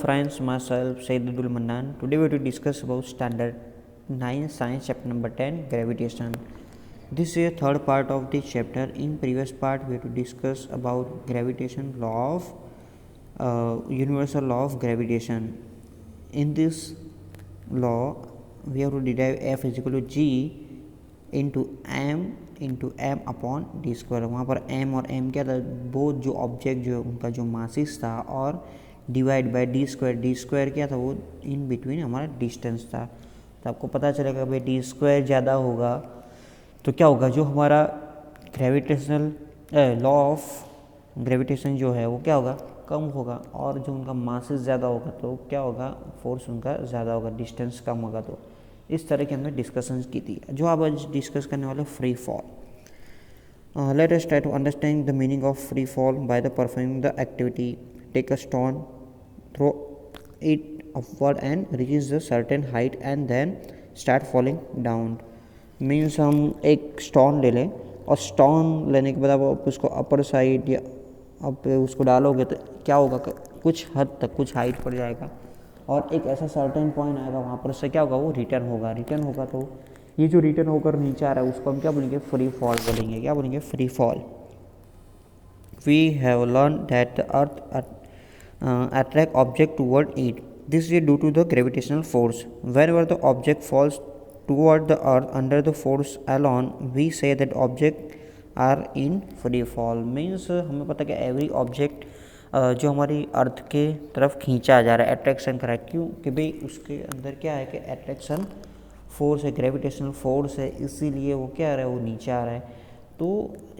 Friends, myself Saidul Mannan. Today we will discuss about Standard 9 Science Chapter number 10 Gravitation. This is a third part of this chapter. In previous part we have to discuss about gravitation law of universal law of gravitation. In this law we have to derive F is equal to G into m upon d square. वहाँ पर m और m क्या था, both जो object जो उनका जो masses था और डिवाइड बाय डी स्क्वायर क्या था, वो इन बिटवीन हमारा डिस्टेंस था. तो आपको पता चलेगा भाई डी स्क्वायर ज़्यादा होगा तो क्या होगा, जो हमारा ग्रेविटेशनल लॉ ऑफ ग्रेविटेशन जो है वो क्या होगा, कम होगा. और जो उनका मासिस ज़्यादा होगा तो क्या होगा, फोर्स उनका ज़्यादा होगा, डिस्टेंस कम होगा. तो इस तरह की हमने डिस्कशंस की थी. जो आप आज डिस्कस करने वाले free fall. Let us try to understand the meaning of free fall by the performing the activity. Take a stone, throw it upward and reaches the certain height and then start falling down. Means हम एक stone ले लें और stone लेने के बाद आप उसको अपर साइड या आप उसको डालोगे तो क्या होगा, कुछ हद तक कुछ हाइट पर जाएगा और एक ऐसा सर्टेन पॉइंट आएगा, वहाँ पर से क्या होगा, वो रिटर्न होगा. तो ये जो रिटर्न होकर नीचे आ रहा है उसको हम क्या बोलेंगे, फ्री फॉल बोलेंगे. क्या बोलेंगे, free fall. We have learn that the earth attract object toward it. This is due to the gravitational force. Whenever the object falls toward the earth under the force alone, we say that object are in free fall. Means हमें पता है कि every object जो हमारी अर्थ के तरफ खींचा जा रहा है, अट्रैक्शन कर रहा है. क्यों कि भाई उसके अंदर क्या है कि अट्रैक्शन फोर्स है, ग्रेविटेशनल फोर्स है, इसीलिए वो क्या आ रहा है, वो नीचे आ रहा है. तो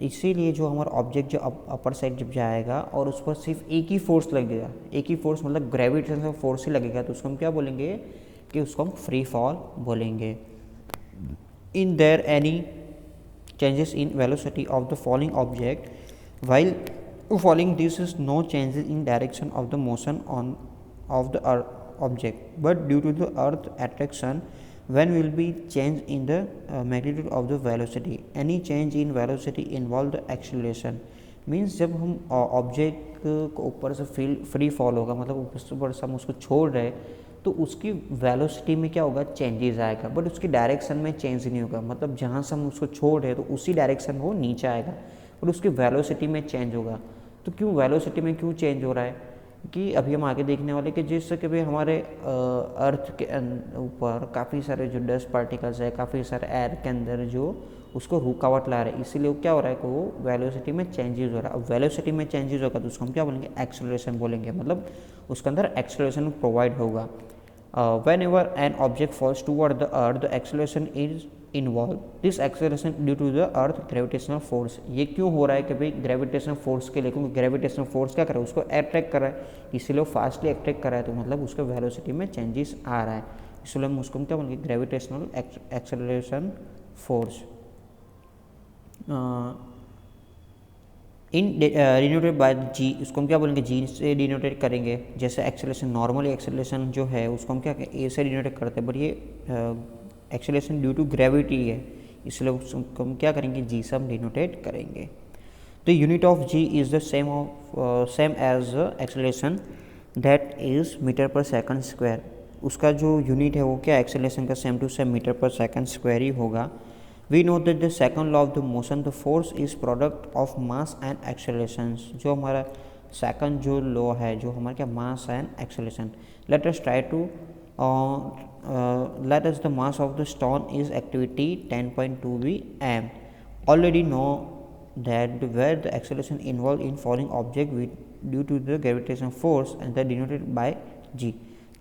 इसीलिए जो हमारा ऑब्जेक्ट जो अपर साइड जब जाएगा और उस पर सिर्फ एक ही फोर्स लगेगा, एक ही फोर्स मतलब ग्रेविटेशनल फोर्स ही लगेगा, तो उसको हम क्या बोलेंगे कि उसको हम फ्री फॉल बोलेंगे. In their any changes in velocity of the falling object while falling, this is no changes in direction of the motion of the object, but due to the earth attraction when will be change in the magnitude of the velocity. Any change in velocity involve the acceleration. Means जब हम object को ऊपर से free fall होगा, मतलब ऊपर से हम उसको छोड़ रहे तो उसकी वेलोसिटी में क्या होगा, चेंजेस आएगा, बट उसकी डायरेक्शन में चेंज नहीं होगा. मतलब जहाँ से हम उसको छोड़ रहे हैं तो उसी डायरेक्शन वो नीचे आएगा, बट उसकी वेलोसिटी में चेंज होगा. तो क्यों वेलोसिटी में क्यों चेंज हो रहा है, कि अभी हम आगे देखने वाले कि जिससे कि भाई हमारे अर्थ के ऊपर काफ़ी सारे जो डस्ट पार्टिकल्स है, काफ़ी सारे एयर के अंदर जो उसको रुकावट ला रहे हैं, इसीलिए वो क्या हो रहा है कि वो वेलोसिटी में चेंजेस हो रहा है. अब वेलोसिटी में चेंजेस होगा तो उसको हम क्या बोलेंगे, एक्सेलरेशन बोलेंगे. मतलब उसके अंदर एक्सेलरेशन प्रोवाइड होगा. whenever an object falls toward the earth, the acceleration is involved. This acceleration due to the earth gravitational force. ये क्यों हो रहा है कि भाई ग्रेविटेशनल फोर्स के लिए, क्योंकि ग्रेविटेशनल फोर्स क्या कर रहा है, उसको अट्रैक्ट कर रहा है, इसीलिए वो फास्टली अट्रैक्ट कर रहा है, तो मतलब उसके वेलोसिटी में चेंजेस आ रहा है, इसलिए हम उसको क्या बोलेंगे, gravitational acceleration force. In denoted by g, उसको हम क्या बोलेंगे, जी से डिनोटेट करेंगे. जैसे एक्सेलरेशन, नॉर्मली एक्सेलरेशन जो है उसको हम क्या ए से डिनोटेट करते हैं, बट ये एक्सेलरेशन ड्यू टू ग्रेविटी है, इसलिए उसको हम क्या करेंगे, जी से हम डिनोटेट करेंगे. The unit of g is the same as acceleration, that is metre per second square. उसका जो यूनिट है वो क्या, एक्सेलरेशन का same to same metre per second square ही होगा. We know that the second law of the motion, the force is product of mass and accelerations. जो हमारा सेकंड जो लॉ है, जो हमारा क्या, mass and acceleration. let us try to let us the mass of the stone is activity 10.2 v m. already know that where the acceleration involved in falling object with due to the gravitational force and that denoted by g.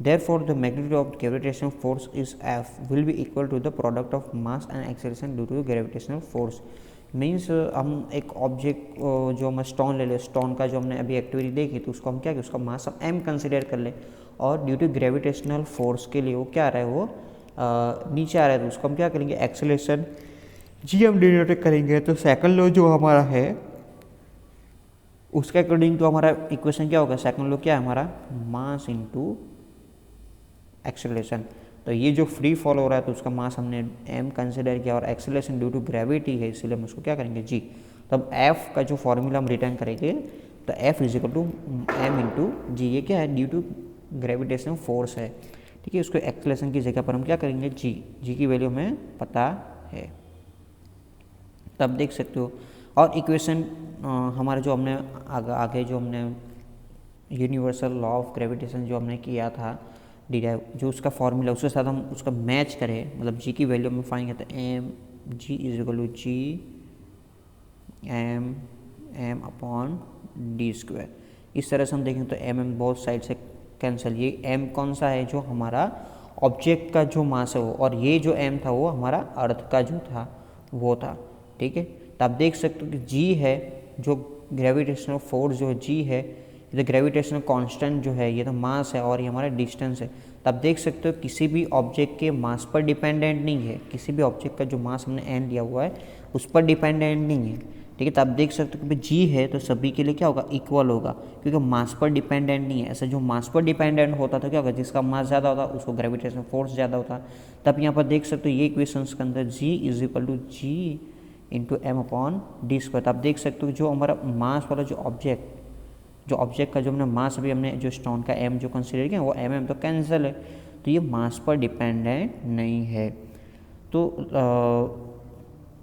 Therefore, the magnitude of gravitational force is F will be equal to the product of mass and acceleration due to gravitational force. Means हम एक object जो हम stone ले लें, stone का जो हमने अभी एक्टिविटी देखी तो उसको हम क्या, कि उसका मास हम m कंसिडर कर लें और ड्यू टू ग्रेविटेशनल फोर्स के लिए वो क्या आ रहा है, वो नीचे आ रहा है, तो उसको हम क्या करेंगे, एक्सेलरेशन जी हम डिनोट करेंगे. तो सेकंड लॉ जो हमारा है उसके अकॉर्डिंग तो हमारा इक्वेशन क्या होगा, सेकंड लॉ क्या है हमारा, मास इनटू एक्सेलरेशन. तो ये जो फ्री फॉल हो रहा है तो उसका मास हमने m कंसिडर किया और एक्सेलरेशन ड्यू टू ग्रेविटी है, इसलिए हम उसको क्या करेंगे, g. तब f का जो फॉर्मूला हम रिटर्न करेंगे तो f is equal to m into g. ये क्या है, ड्यू टू ग्रेविटेशनल फोर्स है, ठीक है। उसको एक्सेलरेशन की जगह पर हम क्या करेंगे, जी की वैल्यू हमें पता है, तब देख सकते हो। और इक्वेशन हमारे जो हमने आगे जो हमने यूनिवर्सल लॉ ऑफ ग्रेविटेशन जो हमने किया था डिराइव, जो उसका फॉर्मूला उसके साथ हम उसका मैच करें, मतलब जी की वैल्यू में फाइंड करते हैं m g is equal to G M upon d square. इस तरह से हम देखें तो एम बहुत साइड से कैंसिल, ये एम कौन सा है, जो हमारा ऑब्जेक्ट का जो मास है वो, और ये जो एम था वो हमारा अर्थ का जो था वो था, ठीक है। तो आप देख सकते हो कि जी है जो ग्रेविटेशनल फोर्स जो जी है, ये ग्रेविटेशनल कांस्टेंट जो है, ये तो मास है और ये हमारा डिस्टेंस है। तो आप देख सकते हो किसी भी ऑब्जेक्ट के मास पर डिपेंडेंट नहीं है, किसी भी ऑब्जेक्ट का जो मास हमने एन लिया हुआ है उस पर डिपेंडेंट नहीं है, ठीक है। तो आप देख सकते हो कि भाई जी है तो सभी के लिए क्या होगा, इक्वल होगा, क्योंकि मास पर डिपेंडेंट नहीं है। ऐसा जो मास पर डिपेंडेंट होता तो क्या होगा, जिसका मास ज़्यादा होता उसको ग्रेविटेशनल फोर्स ज़्यादा होता। तब यहाँ पर देख सकते हो ये इक्वेशंस के अंदर g is equal to G into M upon d square. तो आप देख सकते हो जो हमारा मास वाला जो ऑब्जेक्ट का जो हमने मास अभी हमने जो स्टोन का एम जो कंसिडर किया वो एम तो कैंसिल है, तो ये मास पर डिपेंडेंट नहीं है। तो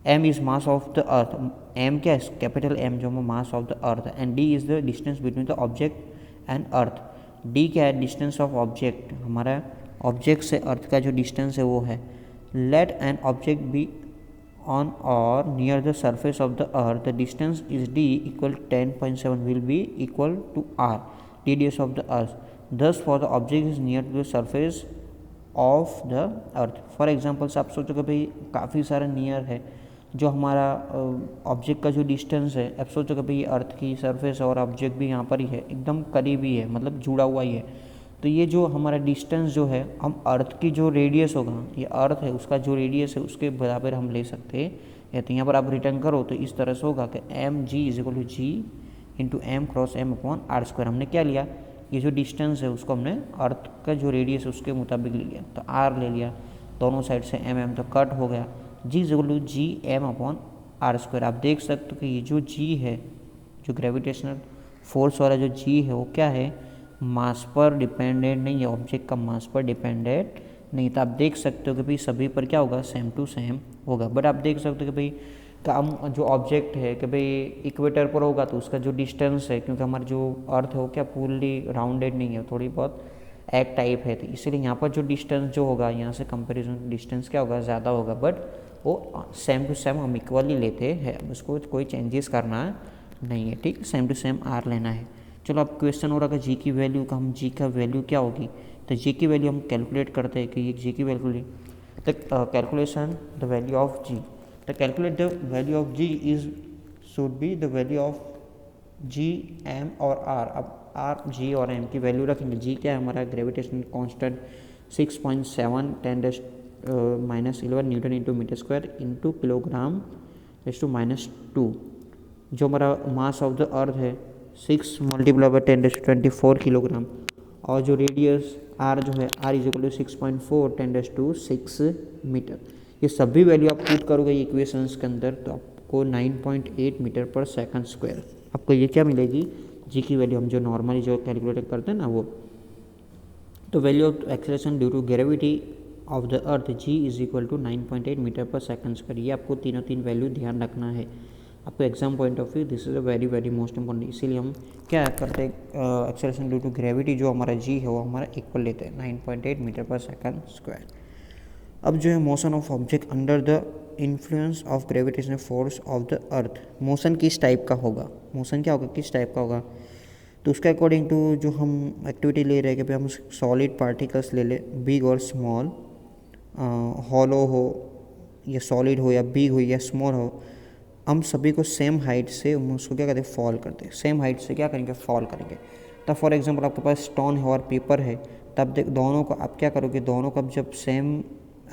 M is mass of the earth, M क्या है, कैपिटल एम जो mass of the earth, and d is the distance between the object and earth. D क्या है, डिस्टेंस ऑफ ऑब्जेक्ट, हमारा ऑब्जेक्ट से अर्थ का जो डिस्टेंस है वो है। Let an object be on or near the surface of the earth, the distance is d equal 10.7 will be equal to r, radius of the earth. Thus for the object is near to the surface of the earth. For example आप सोचो कि भाई काफ़ी सारा near है जो हमारा object का जो डिस्टेंस है, अब सोचो कि भाई अर्थ की सरफेस और ऑब्जेक्ट भी यहाँ पर ही है, एकदम करीब ही है, मतलब जुड़ा हुआ ही है। तो ये जो हमारा डिस्टेंस जो है, हम अर्थ की जो रेडियस होगा, ये अर्थ है उसका जो रेडियस है उसके बराबर हम ले सकते हैं। तो यहाँ पर आप रिटर्न करो तो इस तरह से होगा कि m g is equal to G into M cross m upon are square. हमने क्या लिया, ये जो डिस्टेंस है उसको हमने अर्थ का जो रेडियस है उसके मुताबिक लिया, तो आर ले लिया, दोनों साइड से एम तो कट हो गया, g is equal to G M upon are square. आप देख सकते हो कि ये जो जी है, जो ग्रेविटेशनल फोर्स वाला जो जी है वो क्या है, मास पर डिपेंडेंट नहीं है, ऑब्जेक्ट का मास पर डिपेंडेंट नहीं। तो आप देख सकते हो कि भाई सभी पर क्या होगा, सेम टू सेम होगा। बट आप देख सकते हो कि भाई काम जो ऑब्जेक्ट है कि भाई इक्वेटर पर होगा तो उसका जो डिस्टेंस है, क्योंकि हमारा जो अर्थ है वो क्या पूरी राउंडेड नहीं है, थोड़ी बहुत एग टाइप है, तो इसीलिए यहाँ पर जो डिस्टेंस जो होगा यहाँ से कंपेरिजन डिस्टेंस क्या होगा, ज़्यादा होगा। बट वो सेम टू सेम हम इक्वली लेते हैं, उसको कोई चेंजेस करना नहीं है, ठीक, सेम टू सेम आर लेना है। चलो अब क्वेश्चन हो रहा है जी की वैल्यू का, हम जी का वैल्यू क्या होगी, तो जी की वैल्यू हम कैलकुलेट करते हैं कि ये जी की value the calculation the value of G, the calculate the value of G is should be the value of G M और आर। अब आर जी और एम की वैल्यू रखेंगे। जी क्या है, हमारा gravitation constant 6.7 10⁻11 newton into metre square into kilogram ⁻²। जो हमारा मास ऑफ द अर्थ है 6 × 10⁻24 किलोग्राम, और जो रेडियस आर जो है r is equal to 6.4 10⁻6 metre. ये सभी वैल्यू आप पुट करोगे इक्वेशंस के अंदर तो आपको 9.8 मीटर पर सेकंड स्क्वायर आपको ये क्या मिलेगी, जी की वैल्यू हम जो नॉर्मली जो कैलकुलेट करते हैं ना वो। तो value of acceleration due to gravity of the earth g is equal to 9.8 metre per second square. ये आपको तीन वैल्यू ध्यान रखना है आपको exam point of view, this is a very most important. इसीलिए हम क्या करते हैं, एक्सेलरेशन ड्यू टू ग्रेविटी जो हमारा जी है वो हमारा इक्वल लेते हैं 9.8 मीटर पर सेकंड स्क्वायर। अब जो है motion of object under the influence of gravitational force of the earth, motion किस टाइप का होगा, मोशन क्या होगा, किस टाइप का होगा। तो उसके अकॉर्डिंग टू जो हम एक्टिविटी ले रहे हैं कि भाई हम सॉलिड पार्टिकल्स ले लें, बिग और स्मॉल, हॉलो हो या सॉलिड हो या बिग हो या स्मॉल हो, हम सभी को सेम हाइट से हम उसको क्या करते हैं, फॉल करते हैं, सेम हाइट से क्या करेंगे, फॉल करेंगे। तब फॉर एग्जांपल आपके पास स्टोन है और पेपर है, तब दोनों को आप क्या करोगे, दोनों को जब सेम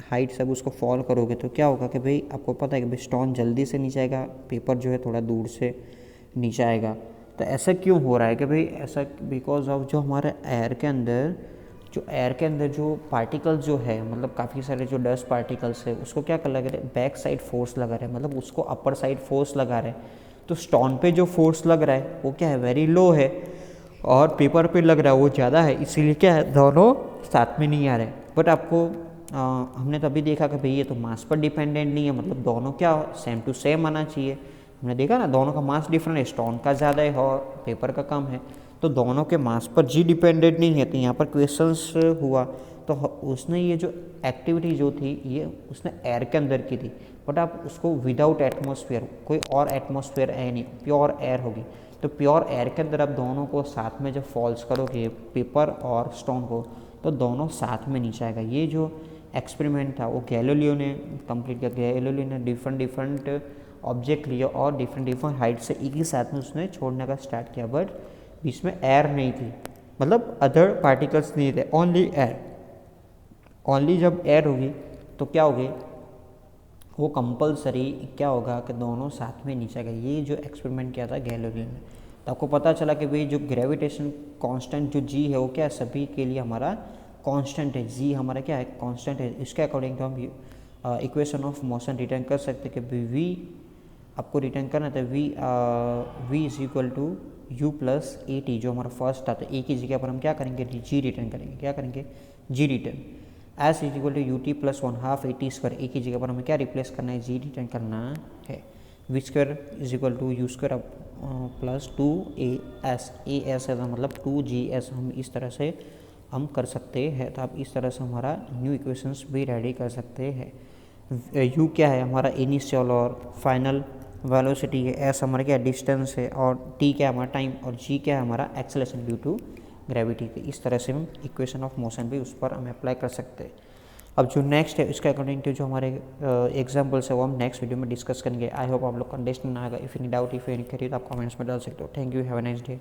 हाइट से उसको फॉल करोगे तो क्या होगा कि भाई आपको पता है कि भाई स्टोन जल्दी से नीचे आएगा, पेपर जो है थोड़ा दूर से नीचे आएगा। तो ऐसा क्यों हो रहा है कि भाई ऐसा बिकॉज ऑफ जो हमारे एयर के अंदर जो पार्टिकल्स जो है, मतलब काफ़ी सारे जो डस्ट पार्टिकल्स है उसको क्या कर लगा रहे, बैक साइड फोर्स लगा रहे हैं, मतलब उसको अपर साइड फोर्स लगा रहे हैं। तो स्टोन पे जो फोर्स लग रहा है वो क्या है, वेरी लो है, और पेपर पे लग रहा है वो ज़्यादा है, इसीलिए क्या है दोनों साथ में नहीं आ रहे। बट आपको हमने तभी देखा कि भाई ये तो मास पर डिपेंडेंट नहीं है, मतलब दोनों क्या सेम टू सेम आना चाहिए। हमने देखा ना दोनों का मास डिफरेंट है, स्टोन का ज़्यादा है और पेपर का कम है, तो दोनों के मास पर जी डिपेंडेंट नहीं है। तो यहाँ पर क्वेश्चंस हुआ तो उसने ये जो एक्टिविटी जो थी ये उसने एयर के अंदर की थी, बट आप उसको विदाउट एटमॉस्फेयर, कोई और एटमॉस्फेयर है नहीं, प्योर एयर होगी, तो प्योर एयर के अंदर आप दोनों को साथ में जब फॉल्स करोगे पेपर और स्टोन को, तो दोनों साथ में नीचे आएगा। ये जो एक्सपेरिमेंट था वो गैलीलियो ने कंप्लीट किया। गैलीलियो ने डिफरेंट ऑब्जेक्ट लिए और डिफरेंट हाइट से एक ही साथ में उसने छोड़ने का स्टार्ट किया, बट बीच में एयर नहीं थी, मतलब अदर पार्टिकल्स नहीं थे, ओनली एयर। ओनली जब एयर होगी तो क्या होगी, वो कंपलसरी क्या होगा कि दोनों साथ में नीचे गए। ये जो एक्सपेरिमेंट किया था गैलीलियो ने, तो आपको पता चला कि भाई जो ग्रेविटेशन कांस्टेंट जो जी है वो क्या है, सभी के लिए हमारा कांस्टेंट है, जी हमारा क्या है कांस्टेंट है। इसके अकॉर्डिंग तो हम इक्वेशन ऑफ मोशन रिटर्न कर सकते हैं कि वी आपको रिटर्न करना था v is equal to u plus a t, जो हमारा फर्स्ट आता है। ए की जगह पर हम क्या करेंगे जी रिटर्न करेंगे, क्या करेंगे जी return. S is equal to U T plus 1/2 A T square, A की जगह पर हमें क्या रिप्लेस करना है जी रिटर्न करना है। V square is equal to u square plus 2as, a s है मतलब 2gs, हम इस तरह से हम कर सकते हैं। तो आप इस तरह से हमारा न्यू इक्वेशंस भी रेडी कर सकते हैं। यू क्या है हमारा इनिशियल और फाइनल वेलोसिटी है, एस हमारा क्या डिस्टेंस है, और टी क्या है हमारा टाइम, और जी क्या है हमारा एक्सेलरेशन ड्यू टू ग्रेविटी। के इस तरह से हम इक्वेशन ऑफ मोशन भी उस पर हम अप्लाई कर सकते हैं। अब जो नेक्स्ट है इसके अकॉर्डिंग टू जो हमारे एग्जाम्पल्स है वो हम नेक्स्ट वीडियो में डिस्कस करेंगे। आई होप आप लोग को अंडरस्टैंड आएगा। If any doubt if any query तो आप कमेंट्स में डाल सकते हो। Thank you, have a nice day.